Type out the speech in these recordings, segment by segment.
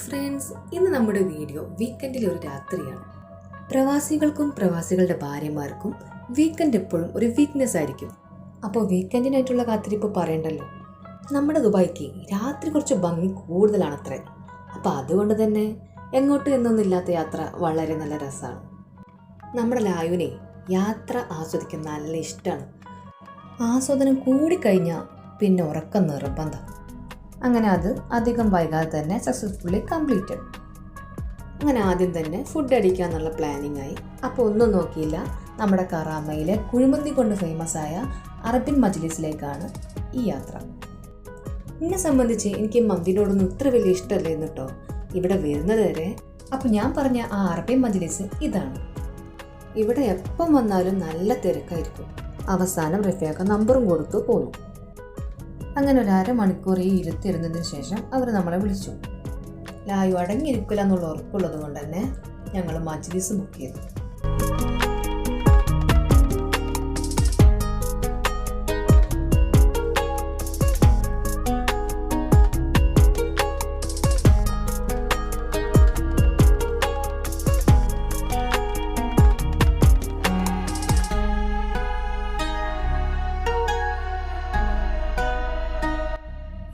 Friends, ഇന്ന് നമ്മുടെ video വീക്കെൻഡിലെ ഒരു രാത്രിയാണ്. പ്രവാസികൾക്കും പ്രവാസികളുടെ ഭാര്യമാർക്കും വീക്കെൻഡ് എപ്പോഴും ഒരു വീക്ക്നെസ് ആയിരിക്കും. അപ്പോൾ വീക്കെൻഡിനായിട്ടുള്ള കാത്തിരിപ്പ് പറയണ്ടല്ലോ. നമ്മുടെ ദുബായ്ക്ക് രാത്രി കുറച്ച് ഭംഗി കൂടുതലാണത്രേ. അപ്പോൾ അതുകൊണ്ട് തന്നെ എങ്ങോട്ട് എന്നൊന്നുമില്ലാത്ത യാത്ര വളരെ നല്ല രസമാണ്. നമ്മുടെ ലായുവിനെ യാത്ര ആസ്വദിക്കാൻ നല്ല ഇഷ്ടമാണ്. ആസ്വാദനം കൂടിക്കഴിഞ്ഞാൽ പിന്നെ ഉറക്കം നിർബന്ധം. അങ്ങനെ അത് അധികം വൈകാതെ തന്നെ സക്സസ്ഫുള്ളി കംപ്ലീറ്റഡ്. അങ്ങനെ ആദ്യം തന്നെ ഫുഡ് അടിക്കാന്നുള്ള പ്ലാനിങ് ആയി. അപ്പോൾ ഒന്നും നോക്കിയില്ല, നമ്മുടെ കറാമയിലെ കുഴിമന്തി കൊണ്ട് ഫേമസ് ആയ അറബിൻ മജ്ലിസിലേക്കാണ് ഈ യാത്ര. എന്നെ സംബന്ധിച്ച് എനിക്ക് മന്തിനോടൊന്നും ഇത്ര വലിയ ഇഷ്ടമല്ലായിരുന്നു കേട്ടോ ഇവിടെ വരുന്നത് വരെ. അപ്പോൾ ഞാൻ പറഞ്ഞ ആ അറബിൻ മജ്ലിസ് ഇതാണ്. ഇവിടെ എപ്പം വന്നാലും നല്ല തിരക്കായിരിക്കും. അവസാനം റഫിയാക്ക നമ്പറും കൊടുത്തു പോന്നു. അങ്ങനെ ഒരു അരമണിക്കൂർ ഈ ഇരുത്തിരുന്നതിന് ശേഷം അവർ നമ്മളെ വിളിച്ചു. ലായു അടങ്ങിയിരിക്കില്ല എന്നുള്ള ഉറപ്പുള്ളത് കൊണ്ട് തന്നെ ഞങ്ങൾ മജ്ലിസ് ബുക്ക് ചെയ്തു.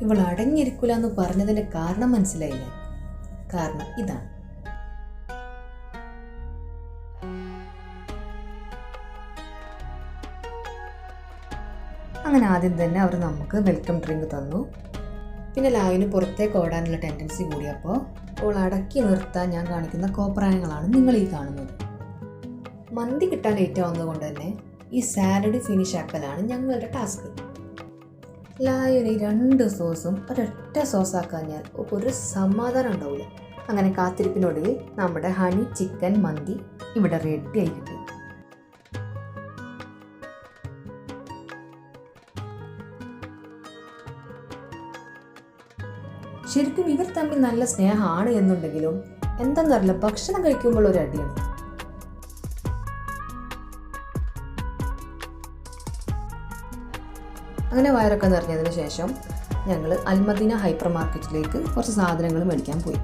ഇവൾ അടങ്ങിയിരിക്കില്ല എന്ന് പറഞ്ഞതിന്റെ കാരണം മനസ്സിലായില്ല. കാരണം ഇതാണ്. അങ്ങനെ ആദ്യം തന്നെ അവർ നമുക്ക് വെൽക്കം ഡ്രിങ്ക് തന്നു. പിന്നെ ലായുവിന് പുറത്തേക്ക് ഓടാനുള്ള ടെൻഡൻസി കൂടിയപ്പോൾ അവൾ അടക്കി നിർത്താൻ ഞാൻ കാണിക്കുന്ന കോപ്രായങ്ങളാണ് നിങ്ങൾ ഈ കാണുന്നത്. മന്തി കിട്ടാൻ ലേറ്റ് ആവുന്നത് കൊണ്ട് തന്നെ ഈ സാലഡ് ഫിനിഷ് ആക്കലാണ് ഞങ്ങളുടെ ടാസ്ക്. ലായുവിന് 2 സോസും ഒരൊറ്റ സോസാക്കാഞ്ഞാൽ ഒരു സമാധാനം ഉണ്ടാവില്ല. അങ്ങനെ കാത്തിരിപ്പിനൊടുവിൽ നമ്മുടെ ഹണി ചിക്കൻ മന്തി ഇവിടെ റെഡി ആയി കിട്ടി. ശരിക്കും ഇവർ തമ്മിൽ നല്ല സ്നേഹമാണ് എന്നുണ്ടെങ്കിലും എന്താണെന്നറിയില്ല, ഭക്ഷണം കഴിക്കുമ്പോൾ ഒരു അടിയാണ്. അങ്ങനെ വയറൊക്കെ നിറഞ്ഞതിന് ശേഷം ഞങ്ങൾ അൽമദീന ഹൈപ്പർ മാർക്കറ്റിലേക്ക് കുറച്ച് സാധനങ്ങൾ മേടിക്കാൻ പോയി.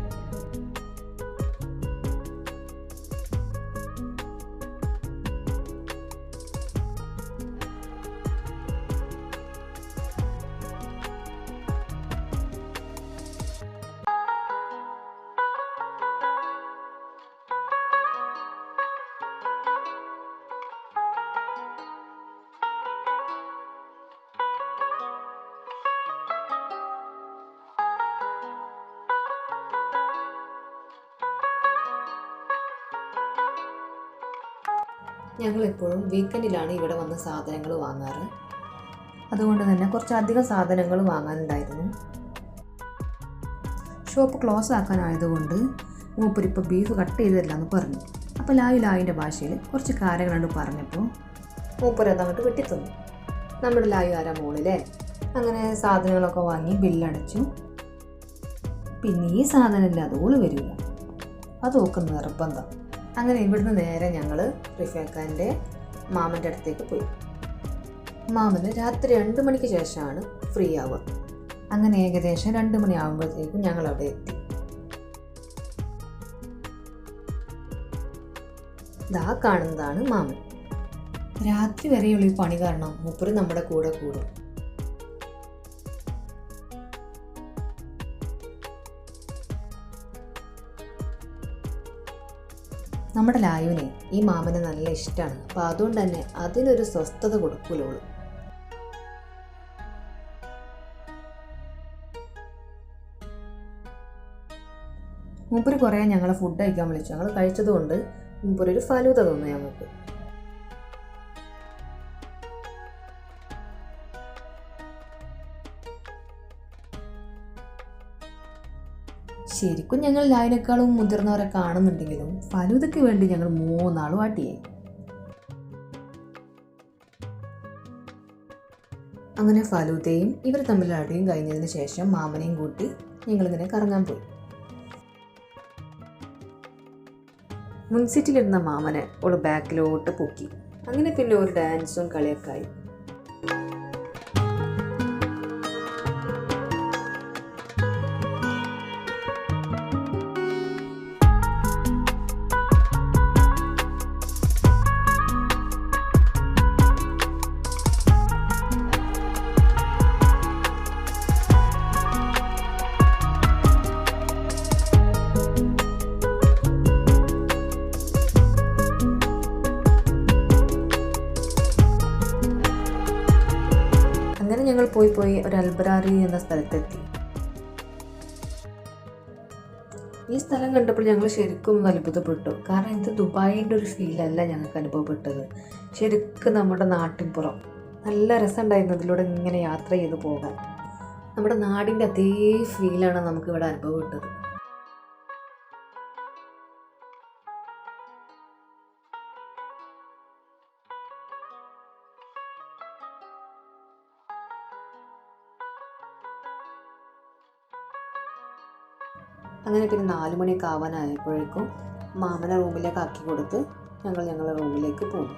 ഞങ്ങളെപ്പോഴും വീക്കെൻഡിലാണ് ഇവിടെ വന്ന് സാധനങ്ങൾ വാങ്ങാറ്. അതുകൊണ്ട് തന്നെ കുറച്ചധികം സാധനങ്ങൾ വാങ്ങാനുണ്ടായിരുന്നു. ഷോപ്പ് ക്ലോസ് ആക്കാനായതുകൊണ്ട് മൂപ്പരിപ്പോൾ ബീഫ് കട്ട് ചെയ്ത് തരില്ലെന്ന് പറഞ്ഞു. അപ്പോൾ ലായുവിൻ്റെ ഭാഷയിൽ കുറച്ച് കാര്യങ്ങളുണ്ട് പറഞ്ഞപ്പോൾ മൂപ്പര് അതങ്ങോട്ട് വെട്ടിത്തന്നു. നമ്മുടെ ലായു ആരാ മോളിലെ. അങ്ങനെ സാധനങ്ങളൊക്കെ വാങ്ങി ബില്ലടച്ചു. പിന്നെ ഈ സാധനമില്ല അതോള് വരില്ല, അതൊക്കെ നിർബന്ധം. അങ്ങനെ ഇവിടുന്ന് നേരെ ഞങ്ങൾ റിഫാക്കാൻ്റെ മാമൻ്റെ അടുത്തേക്ക് പോയി. മാമന് രാത്രി 2 മണിക്ക് ശേഷമാണ് ഫ്രീ ആവുക. അങ്ങനെ ഏകദേശം 2 മണി ആകുമ്പോഴത്തേക്കും ഞങ്ങൾ അവിടെ എത്തി. ഇതാ കാണുന്നതാണ് മാമൻ. രാത്രി വരെയുള്ള ഈ പണി കാരണം മൂപ്പര് നമ്മുടെ കൂടെ കൂടും. നമ്മുടെ ലായുവിനെ ഈ മാമന് നല്ല ഇഷ്ടമാണ്. അപ്പോൾ അതുകൊണ്ട് തന്നെ അതിനൊരു സ്വസ്ഥത കൊടുക്കൂലോളൂ. മൂപ്പര് കുറേ ഞങ്ങളെ ഫുഡ് കഴിക്കാൻ വിളിച്ചു. ഞങ്ങൾ കഴിച്ചതുകൊണ്ട് മൂപ്പരൊരു ഫലൂദ തോന്നി ഞങ്ങൾക്ക്. ശരിക്കും ഞങ്ങൾ ലായിനേക്കാളും മുതിർന്നവരെ കാണുന്നുണ്ടെങ്കിലും ഫലൂദയ്ക്ക് വേണ്ടി ഞങ്ങൾ 3 ആളും ആട്ടിയായി. അങ്ങനെ ഫലൂദയും ഇവർ തമ്മിൽ അടിയും കഴിഞ്ഞതിന് ശേഷം മാമനെയും കൂട്ടി ഞങ്ങളിങ്ങനെ കറങ്ങാൻ പോയി. മുൻസീറ്റിലിരുന്ന മാമനെ ഒരു ബാക്കിലോട്ട് പൊക്കി. അങ്ങനെ പിന്നെ ഒരു ഡാൻസും കളിയൊക്കെ ആയി. ഞങ്ങൾ പോയി ഒരു അൽബറാറി എന്ന സ്ഥലത്തെത്തി. ഈ സ്ഥലം കണ്ടപ്പോൾ ഞങ്ങൾ ശരിക്കും അത്ഭുതപ്പെട്ടു. കാരണം ഇത് ദുബായിൻ്റെ ഒരു ഫീലല്ല ഞങ്ങൾക്ക് അനുഭവപ്പെട്ടത്. ശരിക്കും നമ്മുടെ നാട്ടിൻപുറം. നല്ല രസമുണ്ടായിരുന്നു ഇതിലൂടെ ഇങ്ങനെ യാത്ര ചെയ്ത് പോകാൻ. നമ്മുടെ നാടിൻ്റെ അതേ ഫീലാണ് നമുക്കിവിടെ അനുഭവപ്പെട്ടത്. അങ്ങനെ പിന്നെ 4 മണിയൊക്കെ ആവാനായപ്പോഴേക്കും മാമനെ റൂമിലേക്ക് ആക്കി കൊടുത്ത് ഞങ്ങളുടെ റൂമിലേക്ക് പോന്നു.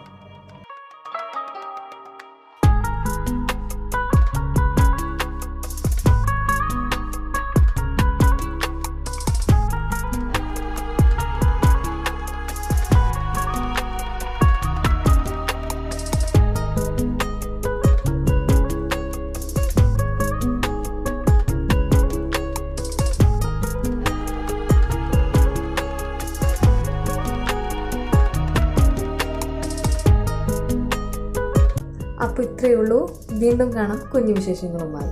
അപ്പോൾ ഇത്രയേ ഉള്ളൂ. വീണ്ടും കാണാം കുഞ്ഞു വിശേഷങ്ങളുമായി.